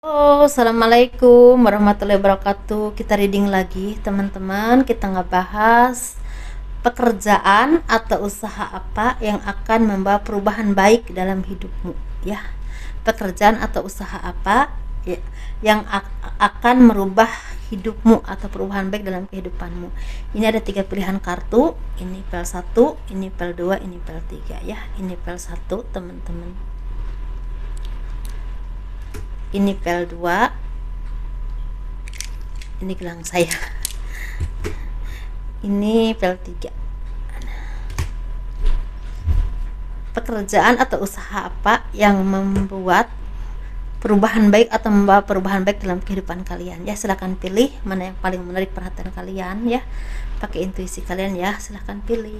Oh, assalamualaikum warahmatullahi wabarakatuh. Kita reading lagi, teman-teman. Kita ngebahas pekerjaan atau usaha apa yang akan membawa perubahan baik dalam hidupmu, ya. Pekerjaan atau usaha apa ya, yang akan merubah hidupmu atau perubahan baik dalam kehidupanmu. Ini ada 3 pilihan kartu. Ini pel 1, ini pel 2, ini pel 3 ya. Ini pel 1, teman-teman. Ini pel 2, ini gelang saya. Ini pel 3. Pekerjaan atau usaha apa yang membuat perubahan baik atau membawa perubahan baik dalam kehidupan kalian, ya. Silahkan pilih mana yang paling menarik perhatian kalian, ya. Pakai intuisi kalian, ya. Silahkan pilih.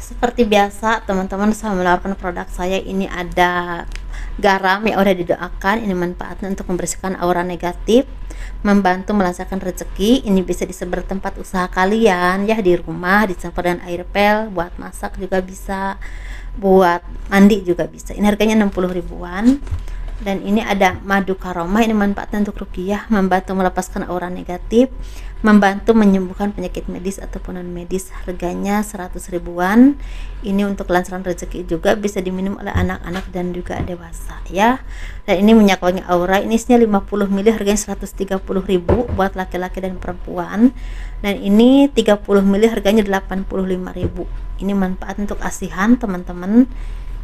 Seperti biasa, teman-teman, sama menawarkan produk saya. Ini ada garam yang udah didoakan. Ini manfaatnya untuk membersihkan aura negatif, membantu melancarkan rezeki. Ini bisa disebar tempat usaha kalian, ya, di rumah, dicampur dengan air pel, buat masak juga bisa, buat mandi juga bisa. Ini harganya 60 ribuan. Dan ini ada madu karomah. Ini manfaatnya untuk ruqyah, membantu melepaskan aura negatif, membantu menyembuhkan penyakit medis ataupun non medis. Harganya 100 ribuan. Ini untuk kelancaran rezeki juga, bisa diminum oleh anak-anak dan juga dewasa, ya. Dan ini minyak wangi aura, ini isinya 50 ml, harganya 130 ribu buat laki-laki dan perempuan. Dan ini 30 ml, harganya 85 ribu. Ini manfaat untuk asihan, teman-teman,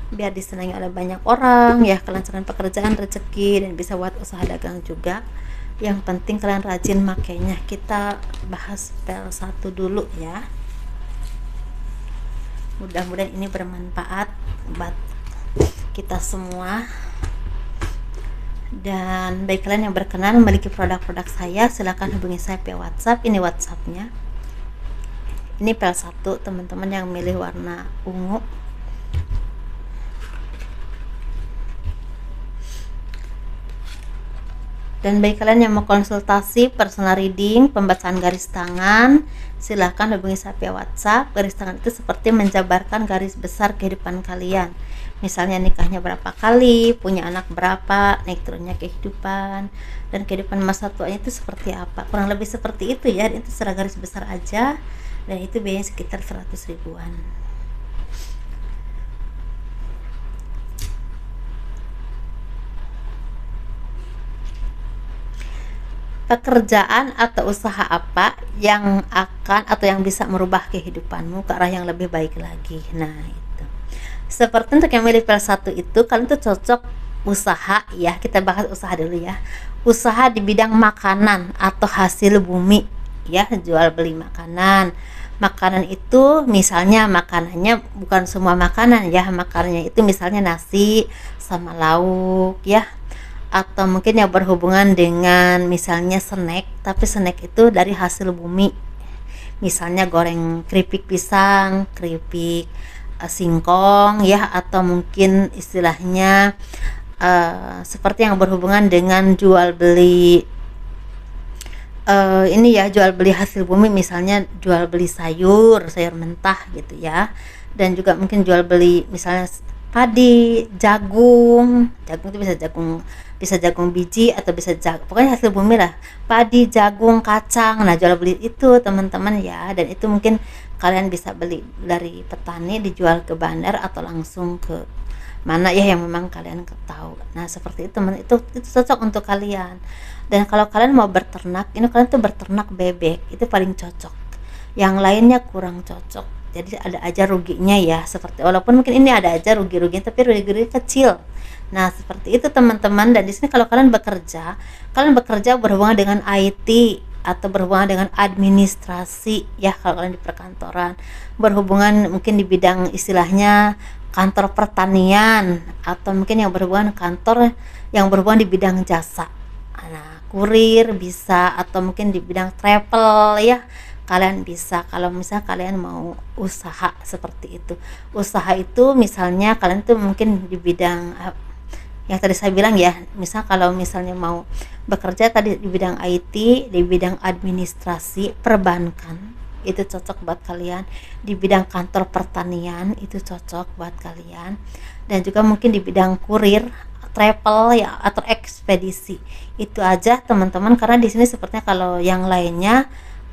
biar disenangi oleh banyak orang, ya. Kelancaran pekerjaan, rezeki, dan bisa buat usaha dagang juga. Yang penting kalian rajin makainya. Kita bahas pel 1 dulu, ya. Mudah-mudahan ini bermanfaat buat kita semua. Dan bagi kalian yang berkenan memiliki produk-produk saya, silahkan hubungi saya via WhatsApp. Ini WhatsAppnya. Ini pel 1, teman-teman yang milih warna ungu. Dan bagi kalian yang mau konsultasi personal reading, pembacaan garis tangan, silahkan hubungi saya via WhatsApp. Garis tangan itu seperti menjabarkan garis besar kehidupan kalian. Misalnya nikahnya berapa kali, punya anak berapa, naik turunnya kehidupan, dan kehidupan masa tuanya itu seperti apa. Kurang lebih seperti itu, ya. Itu secara garis besar aja. Dan itu biayanya sekitar 100 ribuan. Pekerjaan atau usaha apa yang akan atau yang bisa merubah kehidupanmu ke arah yang lebih baik lagi. Nah, itu. Seperti untuk yang milih pel 1 itu, kalian tuh cocok usaha, ya. Kita bahas usaha dulu, ya. Usaha di bidang makanan atau hasil bumi, ya. Jual beli makanan. Makanan itu misalnya makanannya bukan semua makanan, ya. Makanannya itu misalnya nasi sama lauk, ya. Atau mungkin yang berhubungan dengan misalnya snack, tapi snack itu dari hasil bumi. Misalnya goreng keripik pisang, keripik singkong, ya. Atau mungkin istilahnya seperti yang berhubungan dengan jual beli ini, ya, jual beli hasil bumi, misalnya jual beli sayur mentah gitu, ya. Dan juga mungkin jual beli misalnya padi, jagung itu bisa jagung biji atau bisa pokoknya hasil bumi lah, padi, jagung, kacang. Nah, jual beli itu, teman-teman, ya. Dan itu mungkin kalian bisa beli dari petani, dijual ke bandar atau langsung ke mana, ya, yang memang kalian tahu. Nah, seperti itu, teman. Itu cocok untuk kalian. Dan kalau kalian mau berternak, ini kalian tuh berternak bebek, itu paling cocok. Yang lainnya kurang cocok. Jadi ada aja ruginya, ya. Seperti walaupun mungkin ini ada aja rugi-ruginya, tapi rugi-rugi kecil. Nah, seperti itu, teman-teman. Dan di sini kalau kalian bekerja berhubungan dengan IT atau berhubungan dengan administrasi, ya. Kalau kalian di perkantoran, berhubungan mungkin di bidang istilahnya kantor pertanian, atau mungkin yang berhubungan kantor yang berhubungan di bidang jasa. Nah, kurir bisa, atau mungkin di bidang travel, ya. Kalian bisa, kalau misalnya kalian mau usaha seperti itu. Usaha itu misalnya kalian tuh mungkin di bidang yang tadi saya bilang ya, misal kalau misalnya mau bekerja tadi di bidang IT, di bidang administrasi perbankan, itu cocok buat kalian. Di bidang kantor pertanian itu cocok buat kalian, dan juga mungkin di bidang kurir, travel ya, atau ekspedisi. Itu aja teman-teman, karena di sini sepertinya kalau yang lainnya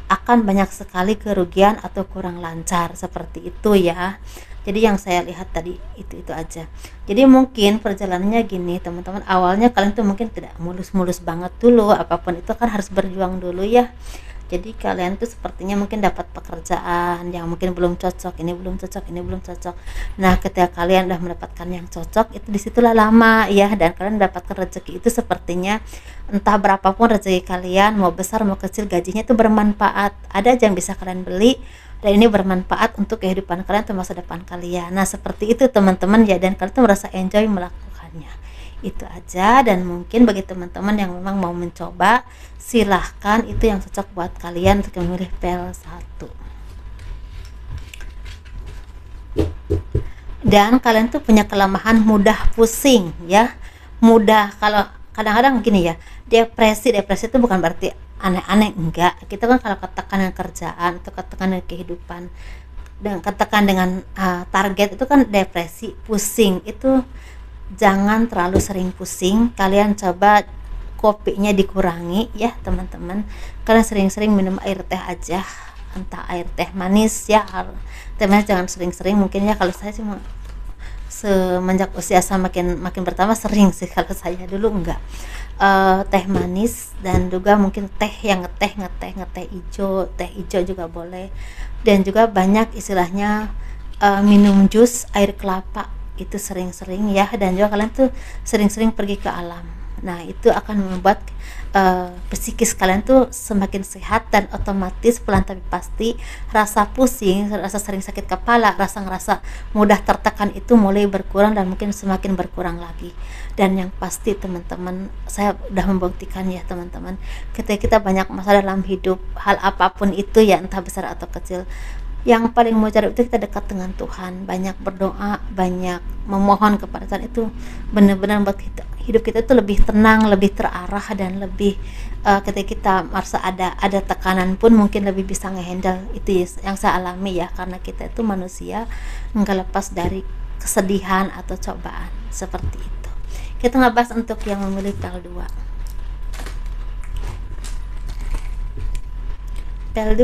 akan banyak sekali kerugian atau kurang lancar seperti itu ya. Jadi yang saya lihat tadi itu aja. Jadi mungkin perjalanannya gini teman-teman, awalnya kalian tuh mungkin tidak mulus-mulus banget dulu, apapun itu kan harus berjuang dulu ya. Jadi kalian tuh sepertinya mungkin dapat pekerjaan yang mungkin belum cocok, ini belum cocok, ini belum cocok. Nah ketika kalian udah mendapatkan yang cocok, itu disitulah lama ya, dan kalian mendapatkan rezeki itu sepertinya entah berapapun rezeki kalian, mau besar mau kecil, gajinya itu bermanfaat, ada aja yang bisa kalian beli, dan ini bermanfaat untuk kehidupan kalian atau masa depan kalian. Nah seperti itu teman-teman ya, dan kalian tuh merasa enjoy melakukannya. Itu aja. Dan mungkin bagi teman-teman yang memang mau mencoba, silahkan, itu yang cocok buat kalian untuk memilih PL1. Dan kalian tuh punya kelemahan mudah pusing ya, mudah, kalau kadang-kadang gini ya, depresi itu bukan berarti aneh-aneh, enggak. Kita kan kalau ketekan dengan kerjaan atau ketekan dengan kehidupan dan ketekan dengan target, itu kan depresi, pusing. Itu jangan terlalu sering pusing, kalian coba kopinya dikurangi ya teman-teman. Kalian sering-sering minum air teh aja, entah air teh manis ya, teh manis jangan sering-sering. Mungkin ya kalau saya cuma semenjak usia saya makin bertambah sering sih, kalau saya dulu enggak. Teh manis, dan juga mungkin teh yang ngeteh hijau juga boleh. Dan juga banyak istilahnya minum jus air kelapa, itu sering-sering ya. Dan juga kalian tuh sering-sering pergi ke alam. Nah itu akan membuat psikis kalian tuh semakin sehat, dan otomatis pelan tapi pasti rasa pusing, rasa sering sakit kepala, rasa ngerasa mudah tertekan itu mulai berkurang, dan mungkin semakin berkurang lagi. Dan yang pasti teman-teman, saya udah membuktikan ya teman-teman, ketika kita banyak masalah dalam hidup, hal apapun itu ya, entah besar atau kecil, yang paling mujarab itu kita dekat dengan Tuhan, banyak berdoa, banyak memohon kepada Tuhan. Itu benar-benar buat hidup kita itu lebih tenang, lebih terarah, dan lebih ketika kita merasa ada tekanan pun mungkin lebih bisa ngehandle. Itu yang saya alami ya, karena kita itu manusia nggak lepas dari kesedihan atau cobaan seperti itu. Kita ngebahas untuk yang memilih PL2. PL2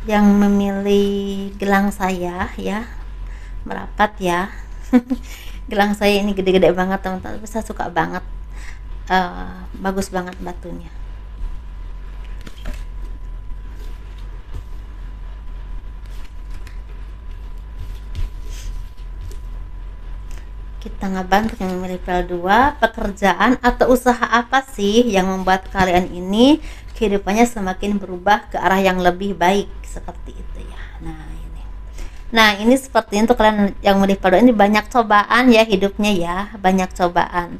yang memilih gelang saya ya, merapat ya. Gelang saya ini gede-gede banget teman-teman, saya suka banget, bagus banget batunya. Kita ngebantu yang memilih PL2, pekerjaan atau usaha apa sih yang membuat kalian ini kehidupannya semakin berubah ke arah yang lebih baik, seperti itu ya. Nah ini seperti untuk kalian yang memilih PL2 ini banyak cobaan ya hidupnya ya, banyak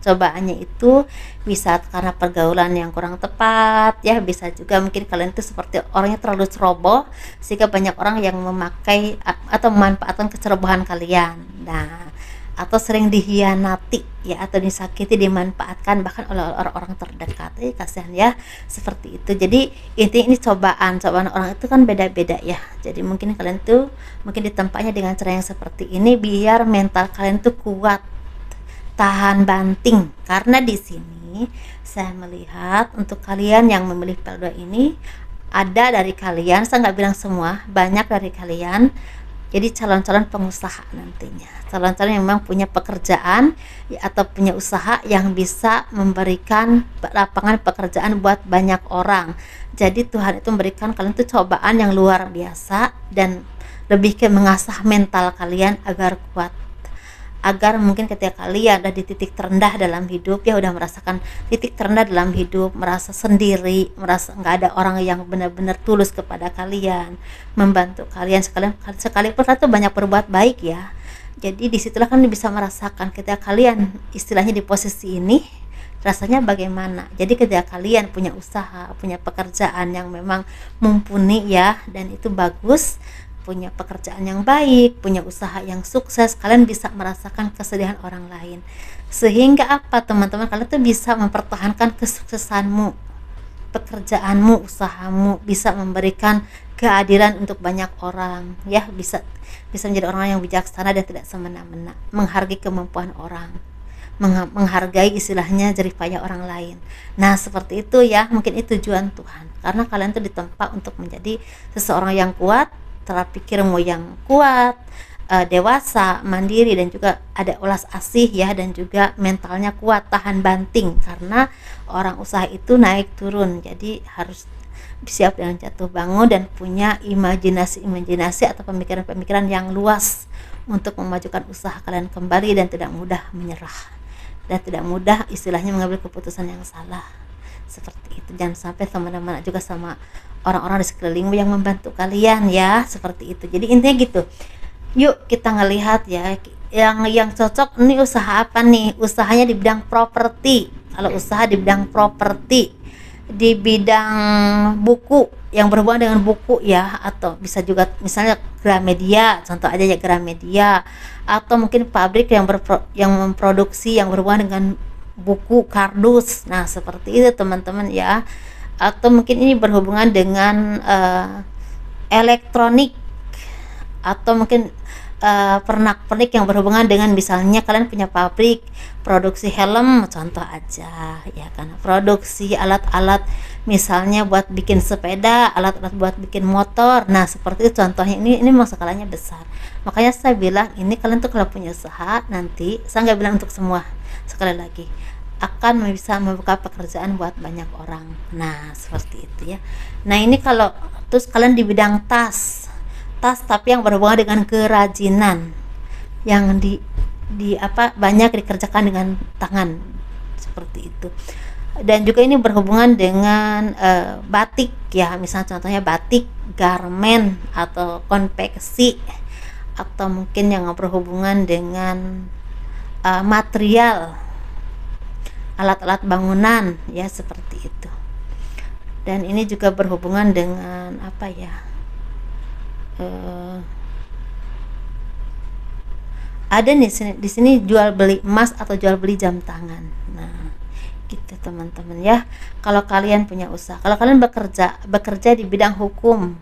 cobaannya itu bisa karena pergaulan yang kurang tepat ya, bisa juga mungkin kalian itu seperti orangnya terlalu ceroboh sehingga banyak orang yang memakai atau memanfaatkan kecerobohan kalian. Nah atau sering dihianati ya, atau disakiti, dimanfaatkan bahkan oleh orang-orang terdekat. Kasihan ya seperti itu. Jadi intinya ini cobaan orang itu kan beda-beda ya. Jadi mungkin kalian tuh mungkin ditempatnya dengan cara yang seperti ini biar mental kalian tuh kuat, tahan banting. Karena di sini saya melihat untuk kalian yang memilih PL2 ini, ada dari kalian, saya nggak bilang semua, banyak dari kalian jadi calon-calon pengusaha nantinya, calon-calon yang memang punya pekerjaan ya, atau punya usaha yang bisa memberikan lapangan pekerjaan buat banyak orang. Jadi Tuhan itu memberikan kalian tuh cobaan yang luar biasa, dan lebih ke mengasah mental kalian agar kuat, agar mungkin ketika kalian udah di titik terendah dalam hidup ya, udah merasakan titik terendah dalam hidup, merasa sendiri, merasa nggak ada orang yang benar-benar tulus kepada kalian, membantu kalian, sekalipun itu banyak berbuat baik ya. Jadi disitulah kan bisa merasakan ketika kalian istilahnya di posisi ini rasanya bagaimana. Jadi ketika kalian punya usaha, punya pekerjaan yang memang mumpuni ya, dan itu bagus, punya pekerjaan yang baik, punya usaha yang sukses, kalian bisa merasakan kesedihan orang lain. Sehingga apa teman-teman, kalian tuh bisa mempertahankan kesuksesanmu, pekerjaanmu, usahamu, bisa memberikan keadilan untuk banyak orang, ya, bisa bisa menjadi orang yang bijaksana dan tidak semena-mena, menghargai kemampuan orang, menghargai istilahnya jerih payah orang lain. Nah seperti itu ya, mungkin itu tujuan Tuhan, karena kalian tuh ditempa untuk menjadi seseorang yang kuat, cara pikirmu yang kuat, dewasa, mandiri, dan juga ada ulas asih ya, dan juga mentalnya kuat, tahan banting, karena orang usaha itu naik turun, jadi harus siap dengan jatuh bangun dan punya imajinasi atau pemikiran-pemikiran yang luas untuk memajukan usaha kalian kembali, dan tidak mudah menyerah, dan tidak mudah istilahnya mengambil keputusan yang salah. Seperti itu, jangan sampai teman-teman juga sama orang-orang di sekelilingmu yang membantu kalian ya, seperti itu. Jadi intinya gitu, yuk kita ngelihat ya, yang cocok nih usaha apa nih, usahanya di bidang properti. Kalau usaha di bidang properti, di bidang buku, yang berhubungan dengan buku ya, atau bisa juga misalnya Gramedia, contoh aja ya Gramedia, atau mungkin pabrik yang memproduksi yang berhubungan dengan buku kardus. Nah seperti itu teman-teman ya, atau mungkin ini berhubungan dengan elektronik, atau mungkin pernak-pernik yang berhubungan dengan misalnya kalian punya pabrik produksi helm, contoh aja ya kan, produksi alat-alat misalnya buat bikin sepeda, alat-alat buat bikin motor. Nah seperti itu contohnya, ini memang skalanya besar. Makanya saya bilang ini kalian tuh kalau punya usaha, nanti saya nggak bilang untuk semua, sekali lagi akan bisa membuka pekerjaan buat banyak orang. Nah seperti itu ya. Nah ini kalau terus kalian di bidang tas tapi yang berhubungan dengan kerajinan, yang di apa banyak dikerjakan dengan tangan, seperti itu. Dan juga ini berhubungan dengan batik ya, misalnya contohnya batik, garmen atau konveksi, atau mungkin yang berhubungan dengan material, alat-alat bangunan ya, seperti itu. Dan ini juga berhubungan dengan apa ya, ada nih di sini jual beli emas atau jual beli jam tangan. Nah gitu teman-teman ya, kalau kalian punya usaha, kalau kalian bekerja di bidang hukum,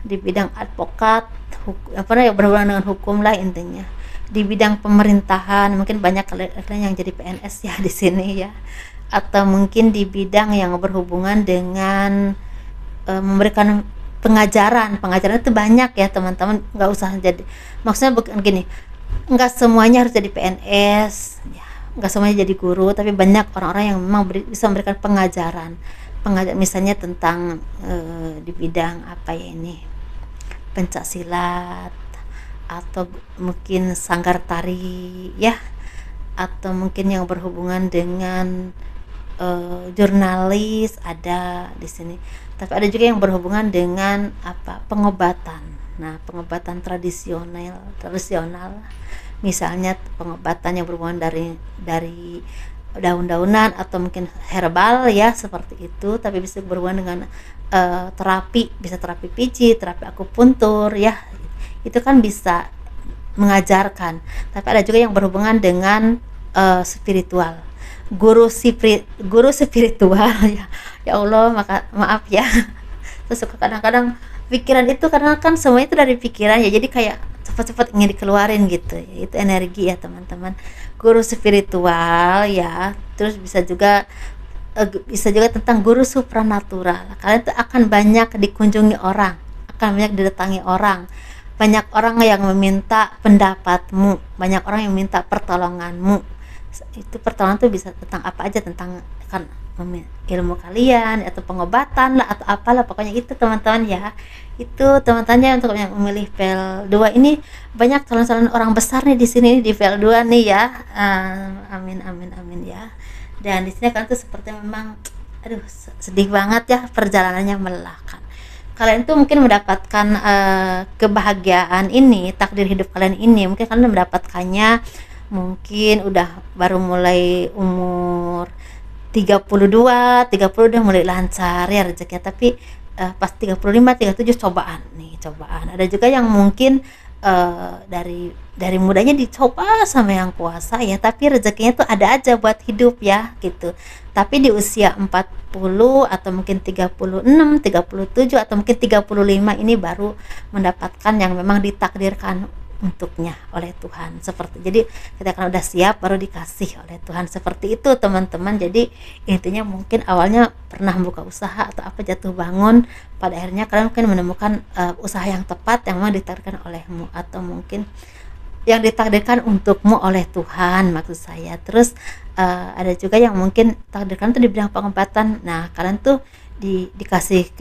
di bidang advokat, apa ya, berhubungan dengan hukum lah intinya, di bidang pemerintahan, mungkin banyak kalian yang jadi PNS ya di sini ya, atau mungkin di bidang yang berhubungan dengan memberikan pengajaran itu banyak ya teman-teman. Nggak usah jadi, maksudnya bukan gini, nggak semuanya harus jadi PNS ya, nggak semuanya jadi guru, tapi banyak orang-orang yang memang bisa memberikan pengajaran misalnya tentang di bidang apa ya ini, pencak silat, atau mungkin sanggar tari ya, atau mungkin yang berhubungan dengan jurnalis ada di sini. Tapi ada juga yang berhubungan dengan apa, pengobatan. Nah pengobatan tradisional misalnya pengobatan yang berhubungan dari daun-daunan atau mungkin herbal ya, seperti itu. Tapi bisa berhubungan dengan terapi, bisa terapi pijit, terapi akupuntur ya, itu kan bisa mengajarkan. Tapi ada juga yang berhubungan dengan spiritual, guru spiritual ya Allah, maaf ya. Terus kadang-kadang pikiran itu, karena kan semuanya itu dari pikiran ya, jadi kayak cepat-cepat ingin dikeluarin gitu ya, itu energi ya teman-teman. Guru spiritual ya, terus bisa juga tentang guru supranatural. Kalian tuh akan banyak dikunjungi orang, akan banyak didatangi orang, banyak orang yang meminta pendapatmu, banyak orang yang minta pertolonganmu. Itu pertolongan tuh bisa tentang apa aja, tentang kan ilmu kalian atau pengobatan lah atau apalah, pokoknya itu teman-teman ya. Itu teman-temannya untuk yang memilih PL 2 ini, banyak calon-calon orang besar nih di sini di PL 2 nih ya. Amin ya. Dan di sini kalian tuh seperti memang aduh sedih banget ya, perjalanannya melelahkan. Kalian tuh mungkin mendapatkan kebahagiaan ini, takdir hidup kalian ini mungkin kalian mendapatkannya mungkin udah baru mulai umur 30 udah mulai lancar ya rezekinya. Tapi pas 35, 37 cobaan nih, cobaan. Ada juga yang mungkin dari mudanya dicoba sama yang kuasa ya, tapi rezekinya tuh ada aja buat hidup ya gitu. Tapi di usia 40 atau mungkin 36, 37 atau mungkin 35 ini baru mendapatkan yang memang ditakdirkan untuknya oleh Tuhan. Seperti jadi kita kan udah siap baru dikasih oleh Tuhan, seperti itu teman-teman. Jadi intinya mungkin awalnya pernah buka usaha atau apa, jatuh bangun, pada akhirnya kalian mungkin menemukan usaha yang tepat yang memang ditakdirkan olehmu, atau mungkin yang ditakdirkan untukmu oleh Tuhan maksud saya. Terus ada juga yang mungkin takdirkan tuh di bidang pengobatan. Nah kalian tuh dikasih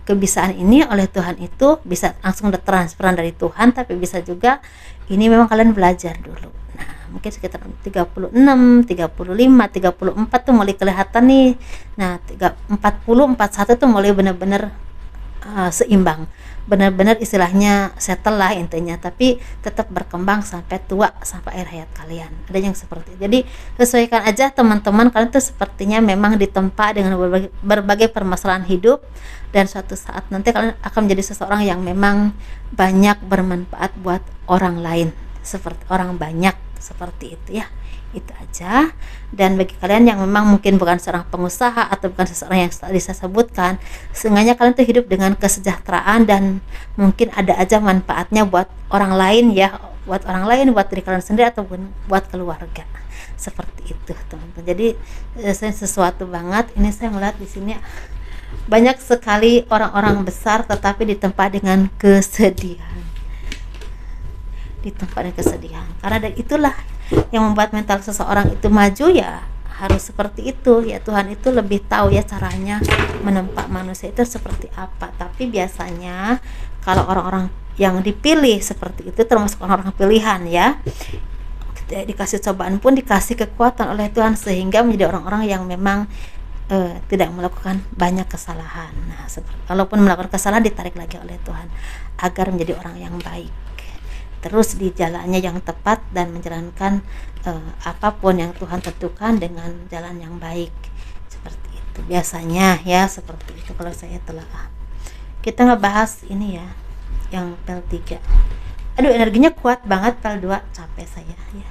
kebisaan ini oleh Tuhan, itu bisa langsung transferan dari Tuhan, tapi bisa juga ini memang kalian belajar dulu. Nah mungkin sekitar 36, 35, 34 tuh mulai kelihatan nih. Nah 40, 41 tuh mulai benar-benar seimbang, benar-benar istilahnya settle lah intinya, tapi tetap berkembang sampai tua, sampai akhir hayat kalian. Ada yang seperti itu. Jadi sesuaikan aja teman-teman, kalian tuh sepertinya memang ditempa dengan berbagai permasalahan hidup, dan suatu saat nanti kalian akan menjadi seseorang yang memang banyak bermanfaat buat orang lain, seperti orang banyak, seperti itu ya. Itu aja. Dan bagi kalian yang memang mungkin bukan seorang pengusaha atau bukan seseorang yang tadi saya sebutkan, seenggaknya kalian tuh hidup dengan kesejahteraan dan mungkin ada aja manfaatnya buat orang lain ya, buat orang lain, buat diri kalian sendiri ataupun buat keluarga. Seperti itu teman-teman. Jadi saya sesuatu banget ini, saya melihat di sini banyak sekali orang-orang besar tetapi ditempa dengan kesedihan, karena dari itulah yang membuat mental seseorang itu maju ya, harus seperti itu ya. Tuhan itu lebih tahu ya caranya menempa manusia itu seperti apa. Tapi biasanya kalau orang-orang yang dipilih seperti itu, termasuk orang-orang pilihan ya, dikasih cobaan pun dikasih kekuatan oleh Tuhan sehingga menjadi orang-orang yang memang tidak melakukan banyak kesalahan. Nah, kalaupun melakukan kesalahan ditarik lagi oleh Tuhan agar menjadi orang yang baik, terus di jalannya yang tepat dan menjalankan apapun yang Tuhan tentukan dengan jalan yang baik. Seperti itu biasanya ya, seperti itu kalau saya telah. Kita ngebahas ini ya, yang pel 3. Aduh energinya kuat banget, pel 2 capek saya ya.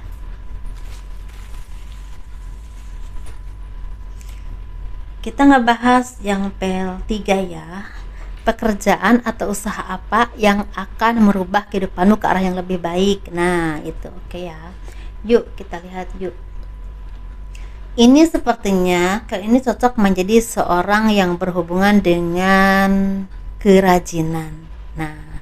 Kita ngebahas yang pel 3 ya. Pekerjaan atau usaha apa yang akan merubah kehidupanmu ke arah yang lebih baik. Nah itu oke ya. Yuk kita lihat yuk. Ini sepertinya kali ini cocok menjadi seorang yang berhubungan dengan kerajinan. Nah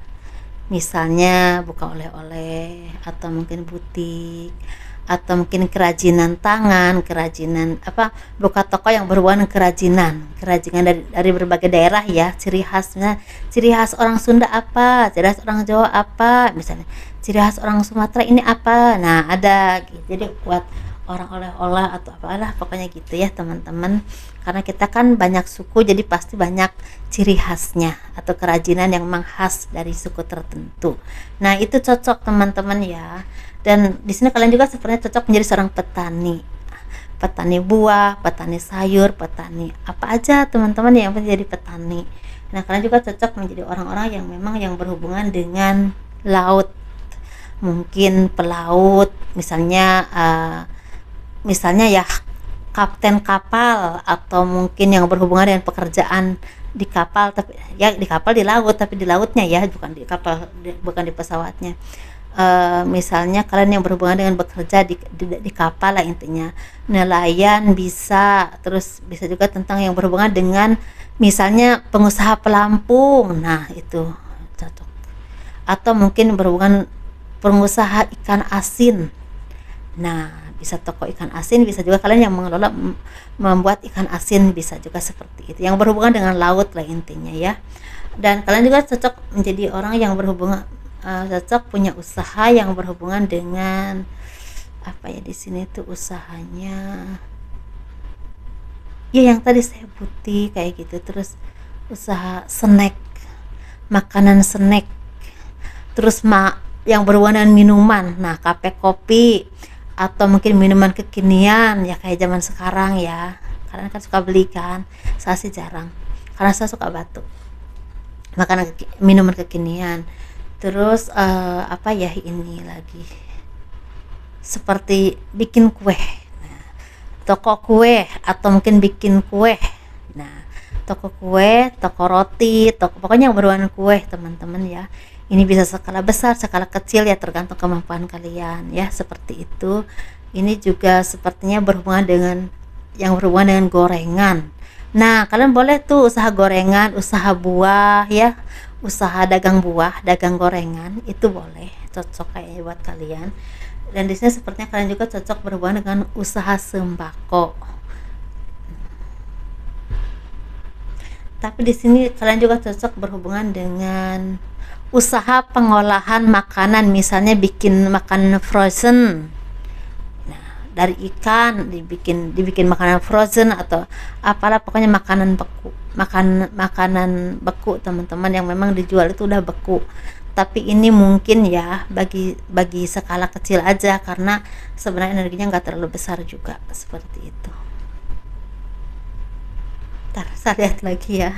misalnya buka oleh-oleh, atau mungkin butik, atau mungkin kerajinan tangan, kerajinan apa, buka toko yang berhubungan kerajinan dari berbagai daerah ya. Ciri khasnya, ciri khas orang Sunda apa, ciri khas orang Jawa apa, misalnya ciri khas orang Sumatera ini apa. Nah ada gitu. Jadi buat orang oleh-oleh atau apalah pokoknya gitu ya teman-teman, karena kita kan banyak suku, jadi pasti banyak ciri khasnya atau kerajinan yang memang khas dari suku tertentu. Nah itu cocok teman-teman ya. Dan di sini kalian juga sebenarnya cocok menjadi seorang petani buah, petani sayur, petani apa aja teman-teman yang menjadi petani. Nah kalian juga cocok menjadi orang-orang yang memang yang berhubungan dengan laut, mungkin pelaut, misalnya ya kapten kapal, atau mungkin yang berhubungan dengan pekerjaan di kapal, tapi ya di kapal di laut, tapi di lautnya ya, bukan di kapal, bukan di pesawatnya. Misalnya kalian yang berhubungan dengan bekerja di kapal lah intinya, nelayan bisa, terus bisa juga tentang yang berhubungan dengan misalnya pengusaha pelampung. Nah itu cocok. Atau mungkin berhubungan pengusaha ikan asin. Nah bisa toko ikan asin, bisa juga kalian yang mengelola membuat ikan asin, bisa juga seperti itu, yang berhubungan dengan laut lah intinya ya. Dan kalian juga cocok menjadi orang yang berhubungan cocok punya usaha yang berhubungan dengan apa ya, di sini tuh usahanya ya yang tadi saya butik kayak gitu, terus usaha snack, makanan snack, terus yang berhubungan dengan minuman. Nah kafe kopi, atau mungkin minuman kekinian ya kayak zaman sekarang ya, kalian kan suka beli kan, saya sih jarang, karena saya suka batuk. Minuman kekinian. Terus apa ya ini lagi, seperti bikin kue. Nah, toko kue atau mungkin bikin kue. Nah, toko kue, toko roti, toko pokoknya yang berwarna kue teman-teman ya. Ini bisa skala besar, skala kecil ya, tergantung kemampuan kalian ya, seperti itu. Ini juga sepertinya berhubungan dengan yang berhubungan dengan gorengan. Nah, kalian boleh tuh usaha gorengan, usaha buah ya, usaha dagang buah, dagang gorengan, itu boleh, cocok kayaknya buat kalian. Dan di sini sepertinya kalian juga cocok berhubungan dengan usaha sembako. Tapi di sini kalian juga cocok berhubungan dengan usaha pengolahan makanan, misalnya bikin makanan frozen. Nah, dari ikan dibikin makanan frozen atau apalah, pokoknya makanan beku. Makanan beku teman-teman, yang memang dijual itu udah beku. Tapi ini mungkin ya bagi skala kecil aja, karena sebenarnya energinya nggak terlalu besar juga, seperti itu. Ntar saya lihat lagi ya,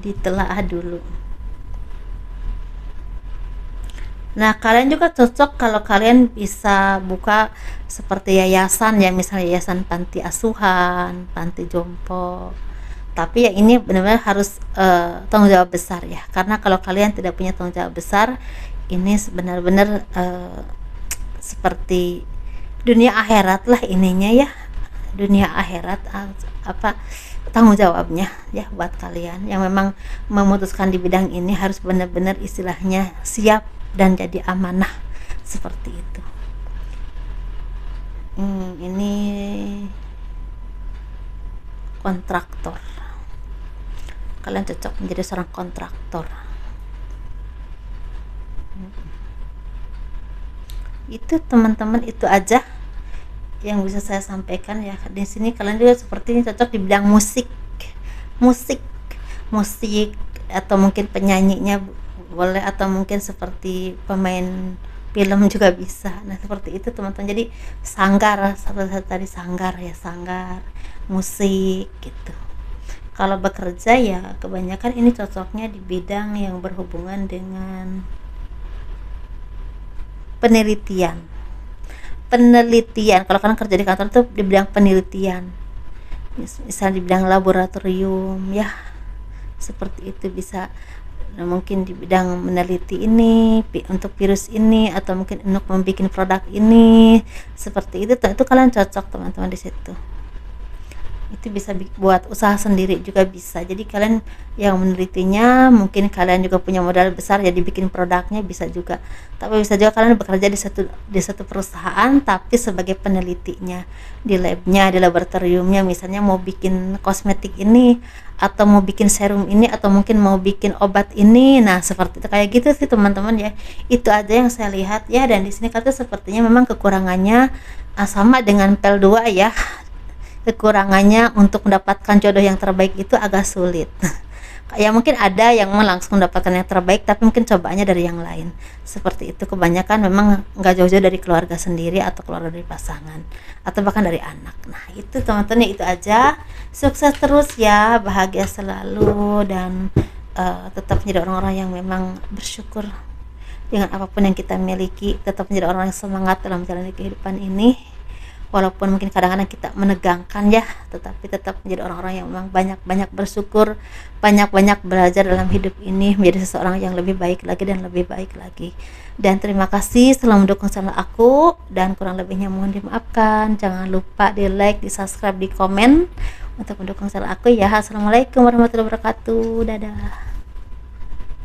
ditelaah dulu. Nah, kalian juga cocok kalau kalian bisa buka seperti yayasan ya, misalnya yayasan panti asuhan, panti jompo. Tapi ya ini benar-benar harus tanggung jawab besar ya, karena kalau kalian tidak punya tanggung jawab besar, ini benar-benar seperti dunia akhirat lah ininya ya, dunia akhirat apa tanggung jawabnya ya buat kalian yang memang memutuskan di bidang ini, harus benar-benar istilahnya siap dan jadi amanah, seperti itu. Ini kontraktor, kalian cocok menjadi seorang kontraktor. Itu teman-teman, itu aja yang bisa saya sampaikan ya. Di sini kalian juga sepertinya cocok di bidang musik atau mungkin penyanyinya boleh, atau mungkin seperti pemain film juga bisa. Nah, seperti itu teman-teman. Jadi sanggar, satu-satu tadi sanggar ya, sanggar musik gitu. Kalau bekerja ya kebanyakan ini cocoknya di bidang yang berhubungan dengan penelitian. Kalau kalian kerja di kantor tuh di bidang penelitian, misalnya di bidang laboratorium ya, seperti itu bisa. Nah, mungkin di bidang meneliti ini untuk virus ini, atau mungkin untuk membuat produk ini, seperti itu kalian cocok teman-teman di situ. Itu bisa buat usaha sendiri juga bisa. Jadi kalian yang menelitinya, mungkin kalian juga punya modal besar jadi bikin produknya bisa juga. Tapi bisa juga kalian bekerja di satu perusahaan tapi sebagai penelitinya, di labnya, di laboratoriumnya, misalnya mau bikin kosmetik ini, atau mau bikin serum ini, atau mungkin mau bikin obat ini. Nah, seperti itu, kayak gitu sih teman-teman ya. Itu aja yang saya lihat ya. Dan di sini kata sepertinya memang kekurangannya sama dengan PEL 2 ya. Kekurangannya untuk mendapatkan jodoh yang terbaik itu agak sulit. Ya mungkin ada yang langsung mendapatkan yang terbaik, tapi mungkin cobaannya dari yang lain. Seperti itu, kebanyakan memang nggak jauh-jauh dari keluarga sendiri, atau keluarga dari pasangan, atau bahkan dari anak. Nah, itu teman-teman, itu aja. Sukses terus ya, bahagia selalu, dan tetap menjadi orang-orang yang memang bersyukur dengan apapun yang kita miliki. Tetap menjadi orang yang semangat dalam menjalani kehidupan ini. Walaupun mungkin kadang-kadang kita menegangkan ya, tetapi tetap menjadi orang-orang yang memang banyak-banyak bersyukur, banyak-banyak belajar dalam hidup ini, menjadi seseorang yang lebih baik lagi dan lebih baik lagi. Dan terima kasih selalu mendukung channel aku, dan kurang lebihnya mohon dimaafkan. Jangan lupa di like, di subscribe, di komen untuk mendukung channel aku ya. Assalamualaikum warahmatullahi wabarakatuh. Dadah.